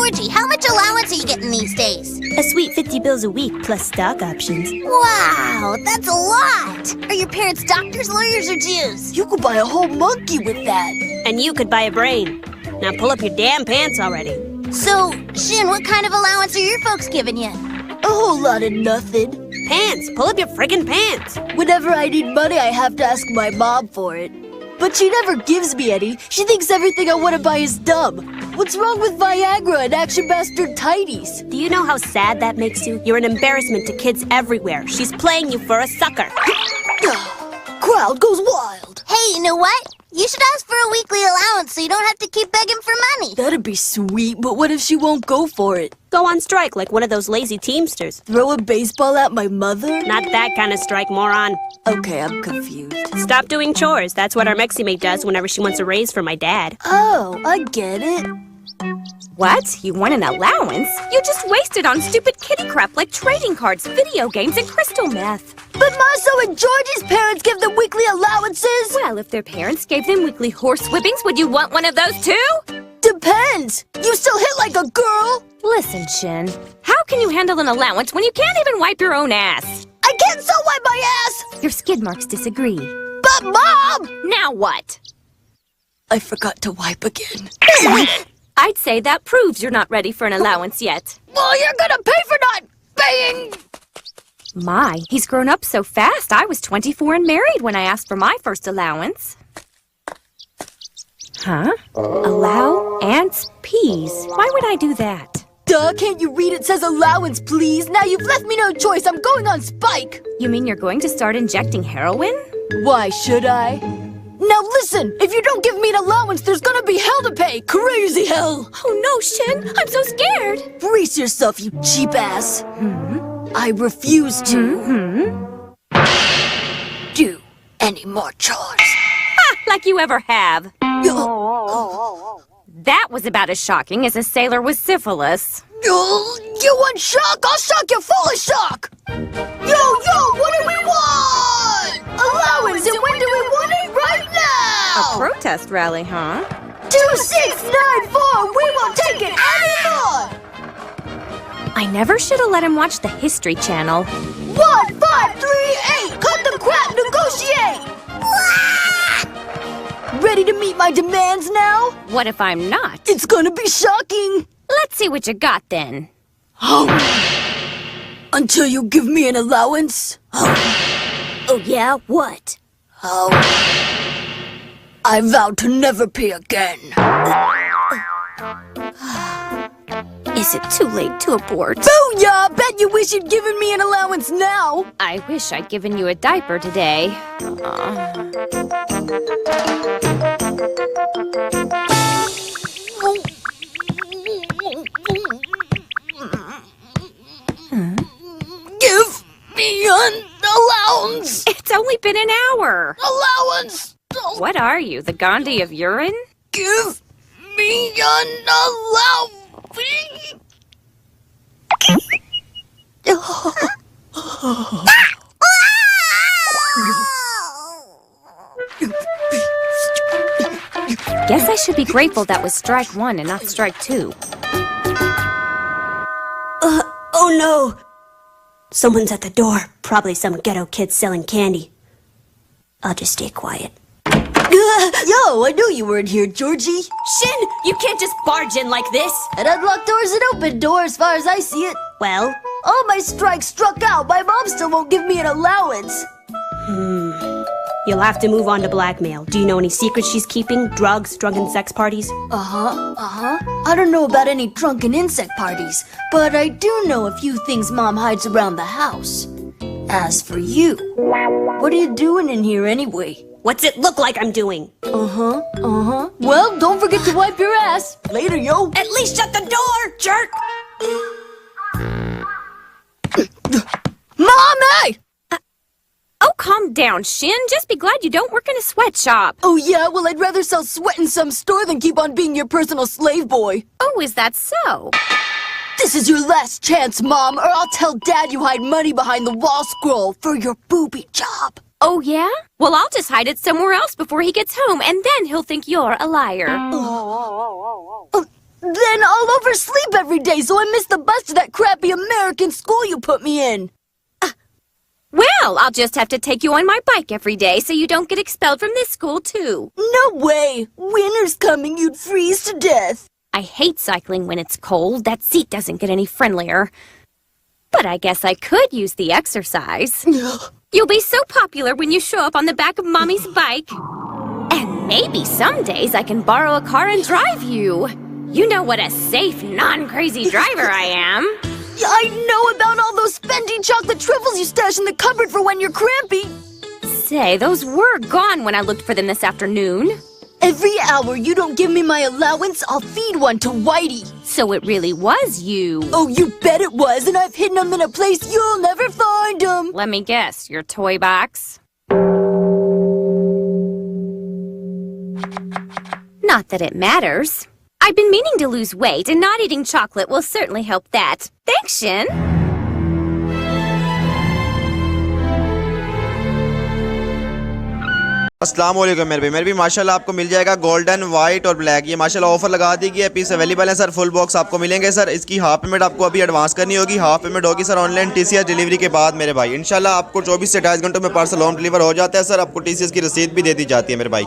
Georgie, how much allowance are you getting these days? A sweet 50 bills a week plus stock options. Wow, that's a lot. Are your parents doctors, lawyers, or Jews? You could buy a whole monkey with that. And you could buy a brain. Now pull up your damn pants already. So, Shin, what kind of allowance are your folks giving you? A whole lot of nothing. Pants! Pull up your friggin' pants! Whenever I need money, I have to ask my mom for it. But she never gives me any. She thinks everything I want to buy is dumb. What's wrong with Viagra and Action Bastard tighties? Do you know how sad that makes you? You're an embarrassment to kids everywhere. She's playing you for a sucker. Crowd goes wild. Hey, you know what? You should ask for a weekly allowance so you don't have to keep begging for money. That'd be sweet, but what if she won't go for it? Go on strike like one of those lazy Teamsters. Throw a baseball at my mother? Not that kind of strike, moron. Okay, I'm confused. Stop doing chores. That's what our Mexi-mate does whenever she wants a raise for my dad. Oh, I get it. What? You want an allowance? You just wasted on stupid kitty crap like trading cards, video games, and crystal meth. But Marso and Georgie's parents give them weekly allowances. Well, if their parents gave them weekly horse whippings, would you want one of those too? Depends. You still hit like a girl. Listen, Shin. How can you handle an allowance when you can't even wipe your own ass? I can't so wipe my ass. Your skid marks disagree. But Mom! Now what? I forgot to wipe again. I'd say that proves you're not ready for an allowance yet. Well, you're gonna pay for not paying! My, he's grown up so fast. I was 24 and married when I asked for my first allowance. Huh? Allow ants peas. Why would I do that? Duh, can't you read it says allowance, please? Now you've left me no choice. I'm going on spike. You mean you're going to start injecting heroin? Why should I? Now listen, if you don't give me an allowance, there's gonna be hell to pay. Crazy hell. Oh no, Shin. I'm so scared. Brace yourself, you cheap ass. I refuse to do any more chores. Ha! Like you ever have. That was about as shocking as a sailor with syphilis. You want shock? I'll shock you full of shock. Yo, what do we want? Allowance, and when do we want it? Right now. A protest rally, huh? 2694, we won't take it anymore. I never should have let him watch the History Channel. 1538, cut the crap, negotiate. Ready to meet my demands now? What if I'm not? It's gonna be shocking. Let's see what you got then. Until you give me an allowance. Oh yeah? What? I vow to never pay again. Is it too late to abort? Booyah! Bet you wish you'd given me an allowance now. I wish I'd given you a diaper today. Give me an allowance. It's only been an hour. Allowance. What are you, the Gandhi of urine? Give me an allowance. Guess I should be grateful that was strike one and not strike two. Oh no! Someone's at the door. Probably some ghetto kid selling candy. I'll just stay quiet. Yo, I knew you weren't here, Georgie. Shin! You can't just barge in like this! An unlocked door is an open door as far as I see it. Well? All my strikes struck out. My mom still won't give me an allowance. You'll have to move on to blackmail. Do you know any secrets she's keeping? Drugs, drunken sex parties? I don't know about any drunken insect parties, but I do know a few things Mom hides around the house. As for you, what are you doing in here anyway? What's it look like I'm doing? Well, don't forget to wipe your ass. Later, yo. At least shut the door, jerk! Mommy! Oh, calm down, Shin. Just be glad you don't work in a sweatshop. Oh, yeah? Well, I'd rather sell sweat in some store than keep on being your personal slave boy. Oh, is that so? This is your last chance, Mom, or I'll tell Dad you hide money behind the wall scroll for your booby job. Oh, yeah? Well, I'll just hide it somewhere else before he gets home, and then he'll think you're a liar. Then I'll oversleep every day, so I miss the bus to that crappy American school you put me in. Well, I'll just have to take you on my bike every day so you don't get expelled from this school, too. No way! Winter's coming, you'd freeze to death. I hate cycling when it's cold. That seat doesn't get any friendlier. But I guess I could use the exercise. You'll be so popular when you show up on the back of Mommy's bike. And maybe some days I can borrow a car and drive you. You know what a safe, non-crazy driver I am. I know about all those spendy chocolate truffles you stash in the cupboard for when you're crampy. Say, those were gone when I looked for them this afternoon. Every hour you don't give me my allowance, I'll feed one to Whitey. So it really was you. Oh, you bet it was, and I've hidden them in a place you'll never find them. Let me guess, your toy box? Not that it matters. I've been meaning to lose weight, and not eating chocolate will certainly help that. Thanks, Shin. अस्सलाम वालेकुम मेरे भी माशाल्लाह आपको मिल जाएगा golden white और black. ये माशाल्लाह ऑफर लगा दी गई है, पीस अवेलेबल है सर। फुल बॉक्स आपको मिलेंगे सर। इसकी हाफ पेमेंट आपको अभी एडवांस करनी होगी। हाफ पेमेंट होगी सर ऑनलाइन टीसीएस डिलीवरी के बाद मेरे भाई। इंशाल्लाह आपको 24 से 28 घंटों में पार्सल होम डिलीवर हो जाता है सर। आपको टीसीएस की रसीद भी दे दी जाती है मेरे भाई।